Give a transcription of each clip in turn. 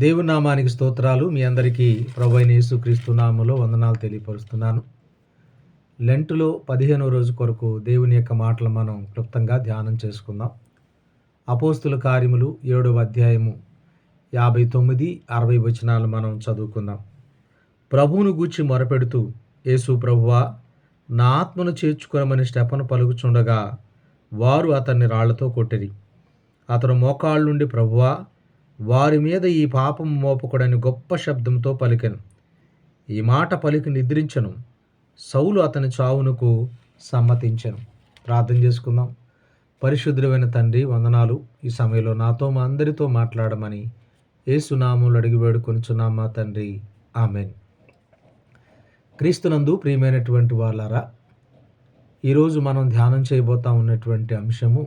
దేవుని నామానికి స్తోత్రాలు. మీ అందరికీ ప్రభువైన యేసుక్రీస్తు నామములో వందనాలు తెలియపరుస్తున్నాను. లెంటులో 15వ రోజు కొరకు దేవుని యొక్క మాటలు మనం క్లుప్తంగా ధ్యానం చేసుకుందాం. అపోస్తుల కార్యములు 7వ అధ్యాయము 59, 60 వచనాలు మనం చదువుకుందాం. ప్రభువును గూర్చి మొరపెడుతూ, యేసు ప్రభువా, నా ఆత్మను చేర్చుకొనమని స్టెఫను పలుకుచుండగా వారు అతన్ని రాళ్లతో కొట్టిరి. అతడు మోకాళ్ళుండి, ప్రభువా, వారి మీద ఈ పాపం మోపకుడని గొప్ప శబ్దంతో పలికెను. ఈ మాట పలికి నిద్రించెను. సౌలు అతని చావునకు సమ్మతించెను. ప్రార్థన చేసుకుందాం. పరిశుద్ధుడైన తండ్రి, వందనాలు. ఈ సమయంలో నాతో మా అందరితో మాట్లాడమని యేసు నామములో అడిగి వేడుకొనుచున్నాం మా తండ్రి. ఆమేన్. క్రీస్తునందు ప్రియమైనటువంటి వాళ్ళారా, ఈరోజు మనం ధ్యానం చేయబోతా ఉన్నటువంటి అంశము,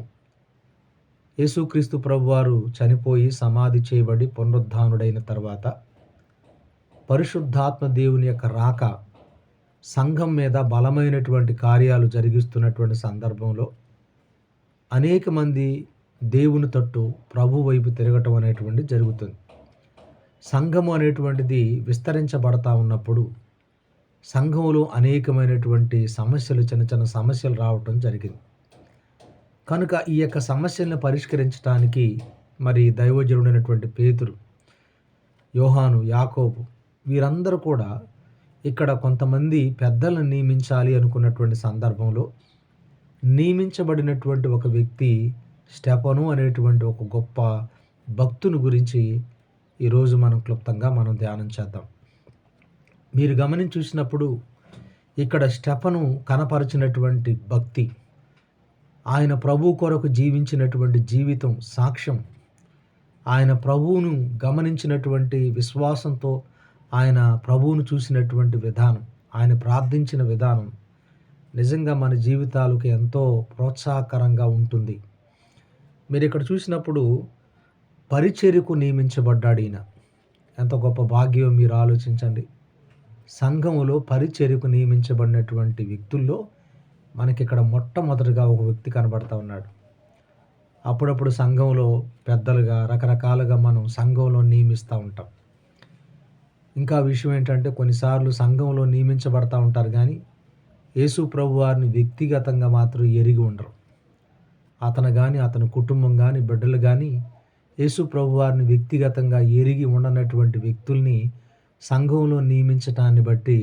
యేసుక్రీస్తు ప్రభువారు చనిపోయి సమాధి చేయబడి పునరుద్ధానుడైన తర్వాత పరిశుద్ధాత్మ దేవుని యొక్క రాక సంఘం మీద బలమైనటువంటి కార్యాలు జరిగిస్తున్నటువంటి సందర్భంలో అనేక మంది దేవుని తట్టు ప్రభు వైపు తిరగటం అనేటువంటి జరుగుతుంది. సంఘము అనేటువంటిది విస్తరించబడతా ఉన్నప్పుడు సంఘంలో అనేకమైనటువంటి సమస్యలు, చిన్న చిన్న సమస్యలు రావటం జరిగింది. కనుక ఈ యొక్క సమస్యలను పరిష్కరించడానికి మరి దైవజనుడైనటువంటి పేతురు, యోహాను, యాకోబు వీరందరూ కూడా ఇక్కడ కొంతమంది పెద్దలను నియమించాలి అనుకున్నటువంటి సందర్భంలో నియమించబడినటువంటి ఒక వ్యక్తి స్టెఫను అనేటువంటి ఒక గొప్ప భక్తుని గురించి ఈరోజు మనం క్లుప్తంగా ధ్యానం చేద్దాం. మీరు గమనించి చూసినప్పుడు ఇక్కడ స్టెఫను కనపరిచినటువంటి భక్తి, ఆయన ప్రభు కొరకు జీవించినటువంటి జీవితం సాక్ష్యం, ఆయన ప్రభువును గమనించినటువంటి విశ్వాసంతో ఆయన ప్రభువును చూసినటువంటి విధానం, ఆయన ప్రార్థించిన విధానం నిజంగా మన జీవితాలకు ఎంతో ప్రోత్సాహకరంగా ఉంటుంది. మీరు ఇక్కడ చూసినప్పుడు పరిచర్యకు నియమించబడ్డాడు ఈయన. ఎంత గొప్ప భాగ్యం మీరు ఆలోచించండి. సంఘములో పరిచర్యకు నియమించబడినటువంటి వ్యక్తుల్లో మనకి ఇక్కడ మొట్టమొదటిగా ఒక వ్యక్తి కనబడతా ఉన్నాడు. అప్పుడప్పుడు సంఘంలో పెద్దలుగా రకరకాలుగా మనం సంఘంలో నియమిస్తూ ఉంటాం. ఇంకా విషయం ఏంటంటే కొన్నిసార్లు సంఘంలో నియమించబడతా ఉంటారు కానీ యేసు ప్రభు వారిని వ్యక్తిగతంగా మాత్రం ఎరిగి ఉండరు. అతను కానీ, అతని కుటుంబం కానీ, బిడ్డలు కానీ యేసు ప్రభు వారిని వ్యక్తిగతంగా ఎరిగి ఉండనటువంటి వ్యక్తుల్ని సంఘంలో నియమించటాన్ని బట్టి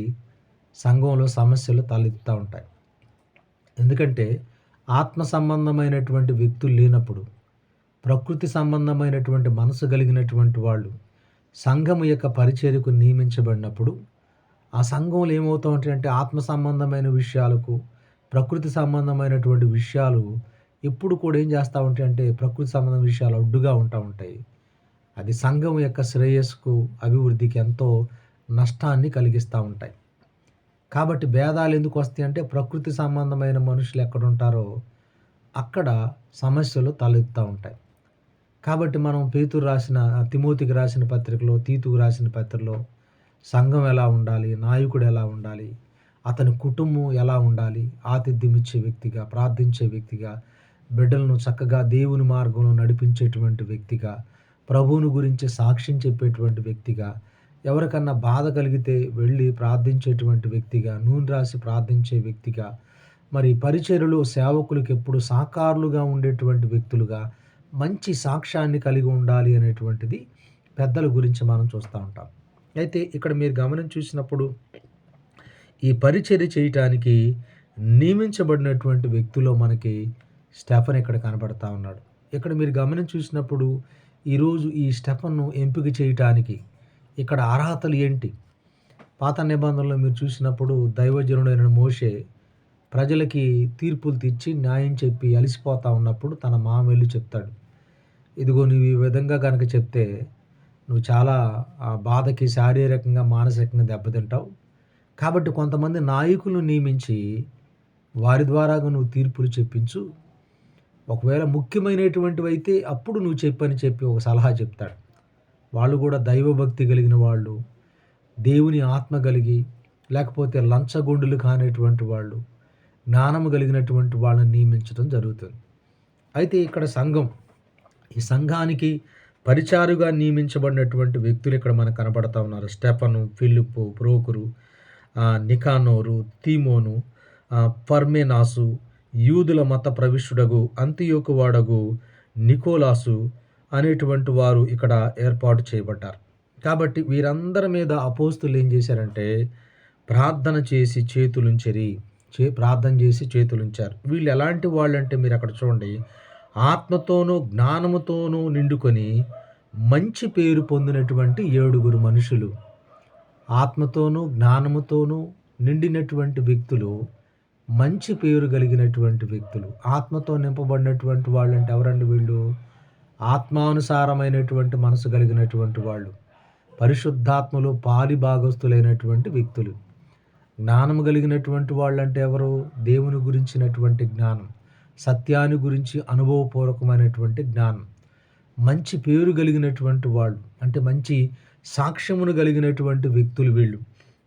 సంఘంలో సమస్యలు తలెత్తుతూ ఉంటాయి. ఎందుకంటే ఆత్మ సంబంధమైనటువంటి వ్యక్తులు లేనప్పుడు, ప్రకృతి సంబంధమైనటువంటి మనసు కలిగినటువంటి వాళ్ళు సంఘము యొక్క పరిచర్యకు నియమించబడినప్పుడు ఆ సంఘంలో ఏమవుతూ ఉంటాయంటే ఆత్మ సంబంధమైన విషయాలకు, ప్రకృతి సంబంధమైనటువంటి విషయాలు ఎప్పుడు కూడా ఏం చేస్తూ ఉంటాయంటే ప్రకృతి సంబంధ విషయాలు అడ్డుగా ఉంటూ ఉంటాయి. అది సంఘం యొక్క శ్రేయస్సుకు, అభివృద్ధికి ఎంతో నష్టాన్ని కలిగిస్తూ ఉంటాయి. కాబట్టి భేదాలు ఎందుకు వస్తాయి అంటే ప్రకృతి సంబంధమైన మనుషులు ఎక్కడ ఉంటారో అక్కడ సమస్యలు తలెత్తుతూ ఉంటాయి. కాబట్టి మనం తిమోతికి రాసిన పత్రికలో, తీతుకు రాసిన పత్రికలో సంఘం ఎలా ఉండాలి, నాయకుడు ఎలా ఉండాలి, అతని కుటుంబం ఎలా ఉండాలి, ఆతిథ్యం ఇచ్చే వ్యక్తిగా, ప్రార్థించే వ్యక్తిగా, బిడ్డలను చక్కగా దేవుని మార్గంలో నడిపించేటువంటి వ్యక్తిగా, ప్రభువుని గురించి సాక్ష్యం చెప్పేటువంటి వ్యక్తిగా, ఎవరికన్నా బాధ కలిగితే వెళ్ళి ప్రార్థించేటువంటి వ్యక్తిగా, నూనె రాసి ప్రార్థించే వ్యక్తిగా, మరి పరిచర్యలో సేవకులకు ఎప్పుడు సహకారులుగా ఉండేటువంటి వ్యక్తులుగా మంచి సాక్ష్యాన్ని కలిగి ఉండాలి అనేటువంటిది పెద్దల గురించి మనం చూస్తూ ఉంటాం. అయితే ఇక్కడ మీరు గమనించి చూసినప్పుడు ఈ పరిచర్య చేయటానికి నియమించబడినటువంటి వ్యక్తిలో మనకి స్టెఫన్ ఇక్కడ కనబడతా ఉన్నాడు. ఇక్కడ మీరు గమనించి చూసినప్పుడు ఈరోజు ఈ స్టెఫన్ను ఎంపిక చేయటానికి ఇక్కడ అర్హతలు ఏంటి? పాత నిబంధనలో మీరు చూసినప్పుడు దైవజనుడైన మోషే ప్రజలకి తీర్పులు తీర్చి న్యాయం చెప్పి అలసిపోతా ఉన్నప్పుడు తన వెళ్ళి చెప్తాడు, ఇదిగో నువ్వు ఈ విధంగా కనుక చెప్తే నువ్వు చాలా బాధకి శారీరకంగా, మానసికంగా దెబ్బతింటావు. కాబట్టి కొంతమంది నాయకులను నియమించి వారి ద్వారాగా నువ్వు తీర్పులు చెప్పించు. ఒకవేళ ముఖ్యమైనటువంటివి అయితే అప్పుడు నువ్వు చెప్పి ఒక సలహా చెప్తాడు. వాళ్ళు కూడా దైవభక్తి కలిగిన వాళ్ళు, దేవుని ఆత్మ కలిగి, లేకపోతే లంచగొండులు కానిటువంటి వాళ్ళు, జ్ఞానము కలిగినటువంటి వాళ్ళని నియమించడం జరుగుతుంది. అయితే ఇక్కడ సంఘం, ఈ సంఘానికి పరిచారుగా నియమించబడినటువంటి వ్యక్తులు ఇక్కడ మనకు కనబడతా ఉన్నారు. స్టెఫను, ఫిలిప్పు, ప్రోకురు, నికానోరు, తీమోను, పర్మెనాసు, యూదుల మత ప్రవిష్టుడగు అంతియోకు వాడగు నికోలాసు అనేటువంటి వారు ఇక్కడ ఏర్పాటు చేయబడ్డారు. కాబట్టి వీరందరి మీద అపోస్తులు ఏం చేశారంటే ప్రార్థన చేసి చేతులుంచారు. వీళ్ళు ఎలాంటి వాళ్ళంటే మీరు అక్కడ చూడండి, ఆత్మతోనూ జ్ఞానముతోనూ నిండుకొని మంచి పేరు పొందినటువంటి 7 మనుషులు. ఆత్మతోనూ జ్ఞానముతోనూ నిండినటువంటి వ్యక్తులు, మంచి పేరు కలిగినటువంటి వ్యక్తులు. ఆత్మతో నింపబడినటువంటి వాళ్ళంటే ఎవరండి వీళ్ళు? ఆత్మానుసారమైనటువంటి మనసు కలిగినటువంటి వాళ్ళు, పరిశుద్ధాత్మలో పాలి భాగస్థులైనటువంటి వ్యక్తులు. జ్ఞానం కలిగినటువంటి వాళ్ళంటే ఎవరు? దేవుని గురించినటువంటి జ్ఞానం, సత్యాన్ని గురించి అనుభవపూర్వకమైనటువంటి జ్ఞానం. మంచి పేరు కలిగినటువంటి వాళ్ళు అంటే మంచి సాక్ష్యమును కలిగినటువంటి వ్యక్తులు వీళ్ళు.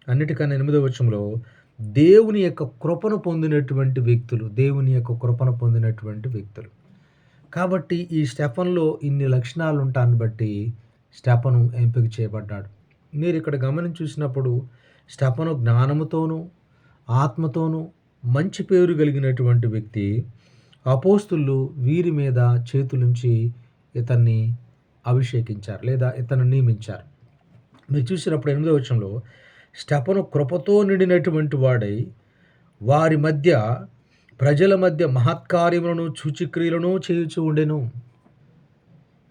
అన్నిటికన్నా 8వ వచనంలో దేవుని యొక్క కృపను పొందినటువంటి వ్యక్తులు, దేవుని యొక్క కృపను పొందినటువంటి వ్యక్తులు. కాబట్టి ఈ స్టెఫన్లో ఇన్ని లక్షణాలు ఉంటాన్ని బట్టి స్టెఫను ఎంపిక చేయబడ్డాడు. మీరు ఇక్కడ గమనించి చూసినప్పుడు స్టెఫను జ్ఞానముతోనూ ఆత్మతోనూ మంచి పేరు కలిగినటువంటి వ్యక్తి. అపోస్తులు వీరి మీద చేతులుంచి ఇతన్ని అభిషేకించారు లేదా ఇతను నియమించారు. మీరు చూసినప్పుడు 8వ వచనంలో స్టెఫను కృపతో నిండినటువంటి వాడై వారి మధ్య ప్రజల మధ్య మహత్కార్యములను సూచక్రియలను చేయుచు ఉండెను.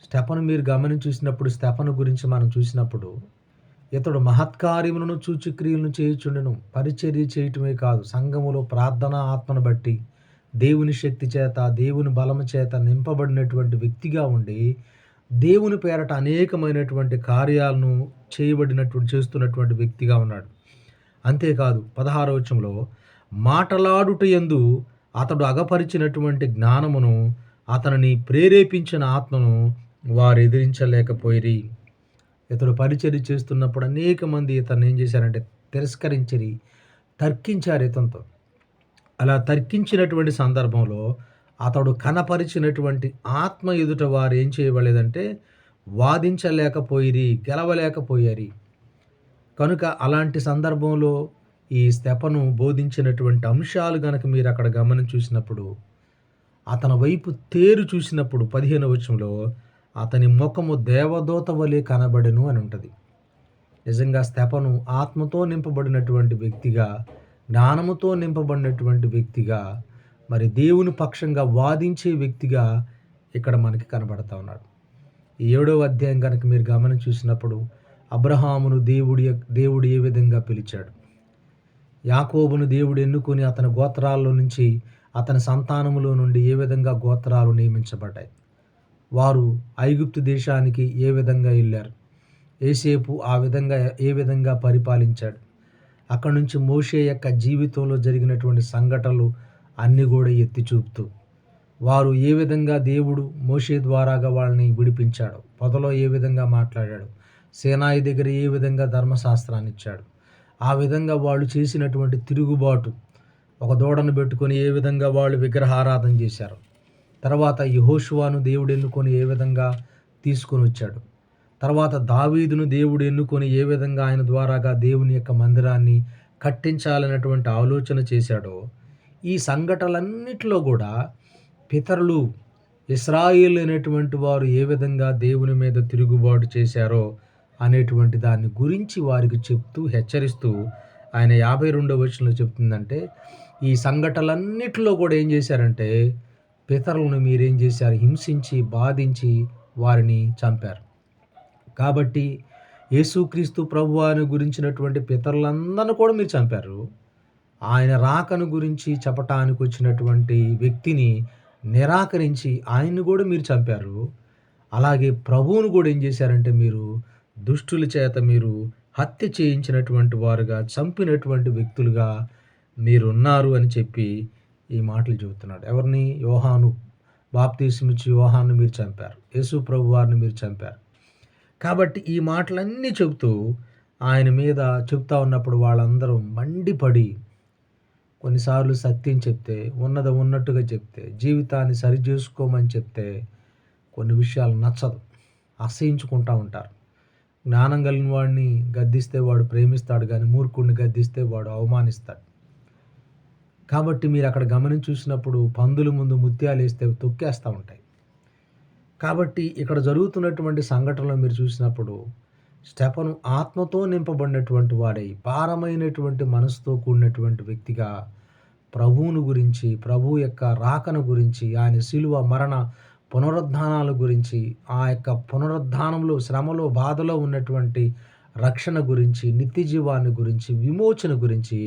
స్టెఫను మీరు గమనించి చూసినప్పుడు స్టెఫను గురించి మనం చూసినప్పుడు ఇతడు మహత్కార్యములను సూచక్రియలను చేయుచుండెను. పరిచర్య చేయటమే కాదు, సంఘములో ప్రార్థన ఆత్మను బట్టి దేవుని శక్తి చేత దేవుని బలము చేత నింపబడినటువంటి వ్యక్తిగా ఉండి దేవుని పేరట అనేకమైనటువంటి కార్యాలను చేస్తున్నటువంటి వ్యక్తిగా ఉన్నాడు. అంతేకాదు 16వ వచనంలో మాటలాడుట యందు అతడు అగపరిచినటువంటి జ్ఞానమును అతనిని ప్రేరేపించిన ఆత్మను వారు ఎదిరించలేకపోయిరి. ఇతడు పరిచర్య చేస్తున్నప్పుడు అనేక మంది ఇతన్ని ఏం చేశారంటే తిరస్కరించిరి, తర్కించారు ఇతనితో. అలా తర్కించినటువంటి సందర్భంలో అతడు కనపరిచినటువంటి ఆత్మ ఎదుట వారు ఏం చేయబడలేదంటే వాదించలేకపోయిరి, గెలవలేకపోయారు. కనుక అలాంటి సందర్భంలో ఈ స్టెఫను బోధించినటువంటి అంశాలు గనక మీరు అక్కడ గమనించి చూసినప్పుడు, అతని వైపు తేరు చూసినప్పుడు 15వ వచనంలో అతని ముఖము దేవదూత వలె కనబడెను అని ఉంటుంది. నిజంగా స్టెఫను ఆత్మతో నింపబడినటువంటి వ్యక్తిగా, జ్ఞానముతో నింపబడినటువంటి వ్యక్తిగా, మరి దేవుని పక్షంగా వాదించే వ్యక్తిగా ఇక్కడ మనకి కనబడతా ఉన్నాడు. ఈ 7వ అధ్యాయం కనుక మీరు గమనించి చూసినప్పుడు అబ్రహామును దేవుడు ఏ విధంగా పిలిచాడు, యాకోబును దేవుడు ఎన్నుకొని అతని గోత్రాల్లో నుంచి అతని సంతానములో నుండి ఏ విధంగా గోత్రాలు నియమించబడ్డాయి, వారు ఐగుప్తు దేశానికి ఏ విధంగా వెళ్ళారు, యోసేపు ఏ విధంగా పరిపాలించాడు, అక్కడి నుంచి మోషే యొక్క జీవితంలో జరిగినటువంటి సంఘటనలు అన్నీ కూడా ఎత్తి చూపుతూ వారు ఏ విధంగా దేవుడు మోషే ద్వారాగా వాళ్ళని విడిపించాడు, పొదలో ఏ విధంగా మాట్లాడాడు, సేనాయి దగ్గర ఏ విధంగా ధర్మశాస్త్రాన్ని ఇచ్చాడు, ఆ విధంగా వాళ్ళు చేసినటువంటి తిరుగుబాటు, ఒక దూడను పెట్టుకొని ఏ విధంగా వాళ్ళు విగ్రహారాధన చేశారు, తర్వాత యెహోషువను దేవుడు ఎన్నుకొని ఏ విధంగా తీసుకొని వచ్చాడు, తర్వాత దావీదును దేవుడు ఎన్నుకొని ఏ విధంగా ఆయన ద్వారాగా దేవుని యొక్క మందిరాన్ని కట్టించాలన్నటువంటి ఆలోచన చేశాడో, ఈ సంఘటనలన్నిటిలో కూడా పితరులు ఇశ్రాయేలు అనేటువంటి వారు ఏ విధంగా దేవుని మీద తిరుగుబాటు చేశారో అనేటువంటి దాన్ని గురించి వారికి చెప్తూ హెచ్చరిస్తూ ఆయన 52వ వచనంలో చెప్తుందంటే, ఈ సంఘటనలన్నిటిలో కూడా ఏం చేశారంటే పితరులను మీరేం చేశారు, హింసించి బాధించి వారిని చంపారు. కాబట్టి యేసుక్రీస్తు ప్రభువాని గురించినటువంటి పితరులందరిని కూడా మీరు చంపారు. ఆయన రాకను గురించి చెప్పటానికి వచ్చినటువంటి వ్యక్తిని నిరాకరించి ఆయన్ని కూడా మీరు చంపారు. అలాగే ప్రభువును కూడా ఏం చేశారంటే మీరు దుష్టుల చేత మీరు హత్య చేయించినటువంటి వారుగా, చంపినటువంటి వ్యక్తులుగా మీరున్నారు అని చెప్పి ఈ మాటలు చెబుతున్నాడు. ఎవరిని? యోహాను, బాప్తీసమిచ్చి యోహాను మీరు చంపారు, యేసు ప్రభు వారిని మీరు చంపారు. కాబట్టి ఈ మాటలన్నీ చెబుతూ ఆయన మీద చెప్తా ఉన్నప్పుడు వాళ్ళందరూ మండిపడి, కొన్నిసార్లు సత్యం చెప్తే, ఉన్నది ఉన్నట్టుగా చెప్తే, జీవితాన్ని సరిచేసుకోమని చెప్తే కొన్ని విషయాలు నచ్చదు. అసహించుకుంటూ ఉంటారు. జ్ఞానం కలిగిన వాడిని గద్దిస్తే వాడు ప్రేమిస్తాడు కానీ మూర్ఖుడిని గద్దిస్తే వాడు అవమానిస్తాడు. కాబట్టి మీరు అక్కడ గమనించి చూసినప్పుడు పందుల ముందు ముత్యాలేస్తే తొక్కేస్తూ ఉంటాయి. కాబట్టి ఇక్కడ జరుగుతున్నటువంటి సంఘటనలో మీరు చూసినప్పుడు స్టెఫను ఆత్మతో నింపబడినటువంటి వాడై భారమైనటువంటి మనసుతో కూడినటువంటి వ్యక్తిగా ప్రభువును గురించి, ప్రభువు యొక్క రాకను గురించి, ఆయన శిలువ మరణ పునరుద్ధానాల గురించి, ఆ యొక్క పునరుద్ధానంలో శ్రమలో బాధలో ఉన్నటువంటి రక్షణ గురించి, నిత్య జీవాన్ని గురించి, విమోచన గురించి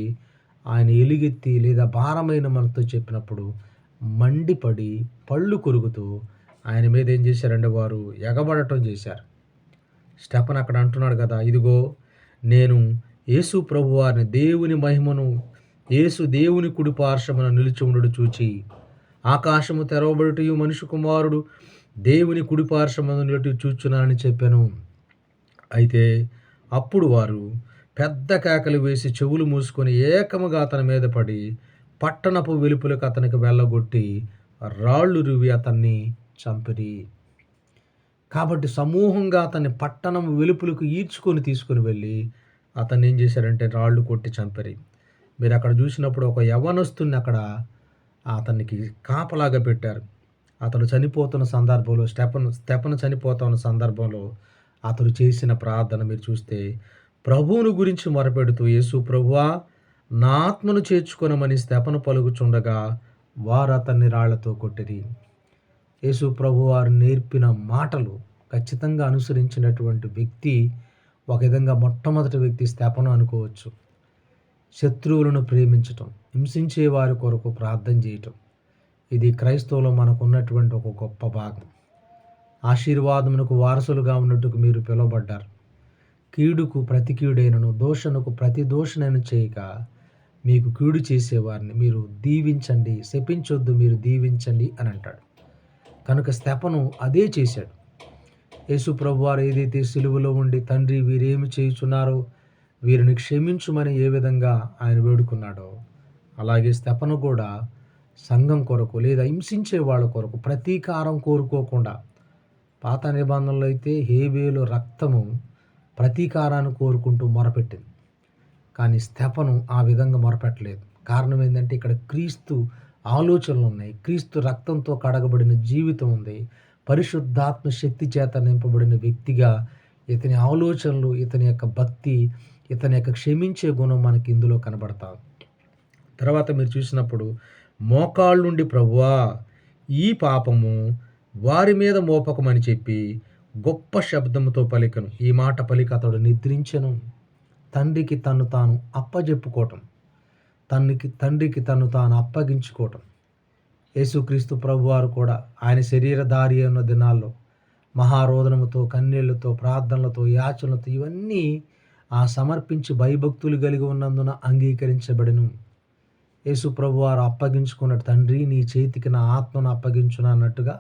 ఆయన ఎలుగెత్తి లేదా భారమైన మనతో చెప్పినప్పుడు మండిపడి పళ్ళు కొరుకుతూ ఆయన మీద ఏం చేశారంటే వారు ఎగబడటం చేశారు. స్టెఫన్ అక్కడ అంటున్నాడు కదా, ఇదిగో నేను యేసు ప్రభువారిని దేవుని మహిమను యేసు దేవుని కుడి పార్శ్వమున నిలిచి ఉండడు చూచి ఆకాశము తెరవబడుటయు మనుష్య కుమారుడు దేవుని కుడి పార్శ్వమున నిలిచి చూచున్నానని చెప్పాను. అయితే అప్పుడు వారు పెద్ద కేకలు వేసి చెవులు మూసుకొని ఏకముగా అతని మీద పడి పట్టణపు వెలుపులకు అతనికి వెళ్ళగొట్టి రాళ్ళు రువి అతన్ని చంపిరి. కాబట్టి సమూహంగా అతన్ని పట్టణం వెలుపులకు ఈడ్చుకొని తీసుకొని వెళ్ళి అతన్ని ఏం చేశారంటే రాళ్ళు కొట్టి చంపిరి. మీరు అక్కడ చూసినప్పుడు ఒక యవ్వనస్తుని అక్కడ అతనికి కాపలాగా పెట్టారు. అతడు చనిపోతున్న సందర్భంలో స్టెఫను చనిపోతున్న సందర్భంలో అతడు చేసిన ప్రార్థన మీరు చూస్తే ప్రభువును గురించి మొరపెడుతూ, యేసు ప్రభువా నా ఆత్మను చేర్చుకొనమని స్టెఫను పలుకుచుండగా వారు అతన్ని రాళ్లతో కొట్టిరి. యేసు ప్రభువారు నేర్పిన మాటలు ఖచ్చితంగా అనుసరించినటువంటి వ్యక్తి ఒక విధంగా మొట్టమొదటి వ్యక్తి స్టెఫను అనుకోవచ్చు. శత్రువులను ప్రేమించటం, హింసించే వారి కొరకు ప్రార్థన చేయటం, ఇది క్రైస్తవులో మనకు ఉన్నటువంటి ఒక గొప్ప భాగం. ఆశీర్వాదమునకు వారసులుగా ఉన్నట్టుకు మీరు పిలువబడ్డారు. కీడుకు ప్రతి కీడైనను దోషణకు ప్రతి దోషణను చేయక మీకు కీడు చేసేవారిని మీరు దీవించండి, శపించొద్దు, మీరు దీవించండి అని అంటాడు. కనుక స్టెఫను అదే చేశాడు. యేసు ప్రభువారు ఏదైతే సిలువలో ఉండి తండ్రి వీరేమి చేయుచున్నారో వీరిని క్షమించుమని ఏ విధంగా ఆయన వేడుకున్నాడో అలాగే స్టెఫను కూడా సంఘం కొరకు లేదా హింసించే వాళ్ళ కొరకు ప్రతీకారం కోరుకోకుండా, పాత నిబంధనలో అయితే హేబేలు రక్తము ప్రతీకారాన్ని కోరుకుంటూ మొరపెట్టింది. కానీ స్టెఫను ఆ విధంగా మొరపెట్టలేదు. కారణం ఏంటంటే ఇక్కడ క్రీస్తు ఆలోచనలు ఉన్నాయి, క్రీస్తు రక్తంతో కడగబడిన జీవితం ఉంది, పరిశుద్ధాత్మ శక్తి చేత నింపబడిన వ్యక్తిగా ఇతని ఆలోచనలు, ఇతని యొక్క భక్తి, ఇతని యొక్క క్షమించే గుణం మనకి ఇందులో కనబడతాం. తర్వాత మీరు చూసినప్పుడు మోకాళ్ళుండి ప్రభువా ఈ పాపము వారి మీద మోపకమని చెప్పి గొప్ప శబ్దముతో పలికను. ఈ మాట పలికి అతడు నిద్రించెను. తండ్రికి తను తాను అప్పజెప్పుకోవటం, తండ్రికి తను తాను అప్పగించుకోవటం. యేసుక్రీస్తు ప్రభువారు కూడా ఆయన శరీరధారి అన్న దినాల్లో మహారోదనముతో, కన్నీళ్లతో, ప్రార్థనలతో, యాచనలతో ఇవన్నీ సమర్పించి భయభక్తులు కలిగి ఉన్నందున అంగీకరించబడెను. యేసు ప్రభువారు అప్పగించుకున్న తండ్రి నీ చేతికి నా ఆత్మను అప్పగించును అన్నట్టుగా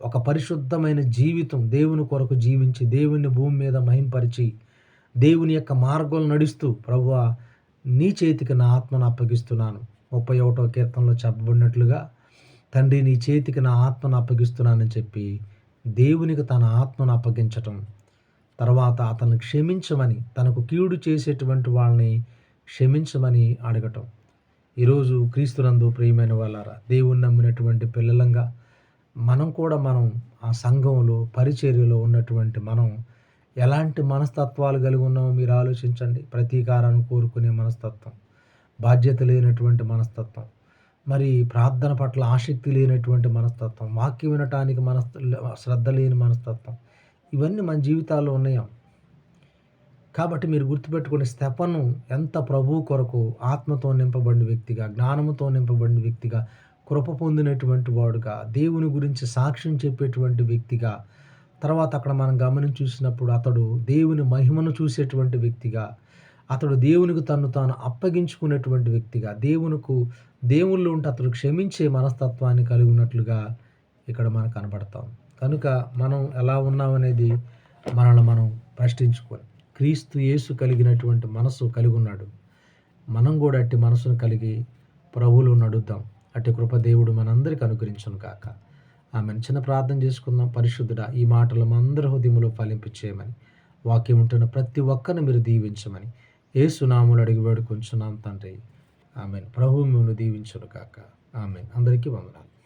ఒక పరిశుద్ధమైన జీవితం దేవుని కొరకు జీవించి దేవుని భూమి మీద మహింపరిచి దేవుని యొక్క మార్గంలో నడుస్తూ ప్రభువా నీ చేతికి నా ఆత్మను అప్పగిస్తున్నాను. 31వ కీర్తనలో చెప్పబడినట్లుగా తండ్రి నీ చేతికి నా ఆత్మను అప్పగిస్తున్నానని చెప్పి దేవునికి తన ఆత్మను అప్పగించటం, తర్వాత అతన్ని క్షమించమని, తనకు కీడు చేసేటువంటి వాళ్ళని క్షమించమని అడగటం. ఈరోజు క్రీస్తునందు ప్రియమైన వాళ్ళారా, దేవుని నమ్మినటువంటి పిల్లలంగా మనం ఆ సంఘంలో పరిచర్యలో ఉన్నటువంటి మనం ఎలాంటి మనస్తత్వాలు కలిగి ఉన్నామో మీరు ఆలోచించండి. ప్రతీకారాన్ని కోరుకునే మనస్తత్వం, బాధ్యత లేనటువంటి మనస్తత్వం, మరి ప్రార్థన పట్ల ఆసక్తి లేనటువంటి మనస్తత్వం, వాక్యం వినటానికి శ్రద్ధ లేని మనస్తత్వం, ఇవన్నీ మన జీవితాల్లో ఉన్నాయా? కాబట్టి మీరు గుర్తుపెట్టుకుని స్టెఫను ఎంత ప్రభువు కొరకు ఆత్మతో నింపబడిన వ్యక్తిగా, జ్ఞానముతో నింపబడిన వ్యక్తిగా, కృప పొందినటువంటి వాడుగా, దేవుని గురించి సాక్ష్యం చెప్పేటువంటి వ్యక్తిగా, తర్వాత అక్కడ మనం గమనించి చూసినప్పుడు అతడు దేవుని మహిమను చూసేటువంటి వ్యక్తిగా, అతడు దేవునికి తను తాను అప్పగించుకునేటువంటి వ్యక్తిగా, దేవుళ్ళు ఉంటే అతడు క్షమించే మనస్తత్వాన్ని కలిగి ఉన్నట్లుగా ఇక్కడ మనకు కనబడతాం. కనుక మనం ఎలా ఉన్నామనేది మనల్ని మనం ప్రశ్నించుకొని, క్రీస్తు యేసు కలిగినటువంటి మనసు కలిగి ఉన్నాడు, మనం కూడా అట్టి మనసును కలిగి ప్రభువులో నడుద్దాం. అట్టి కృప దేవుడు మనందరికీ అనుగ్రహించును కాక. ఆమెను చిన్న ప్రార్థన చేసుకుందాం. పరిశుద్ధుడా, ఈ మాటలు మా అందరి హృదయములో ఫలింపచేయమని, వాక్యం ఉంటున్న ప్రతి ఒక్కరిని మీరు దీవించమని యేసు నామములో అడిగి వేడుకొంచున్నాం తండ్రి. ఆమెన్. ప్రభువు మిమ్మల్ని దీవించును గాక. ఆమెన్. అందరికీ వందనాలు.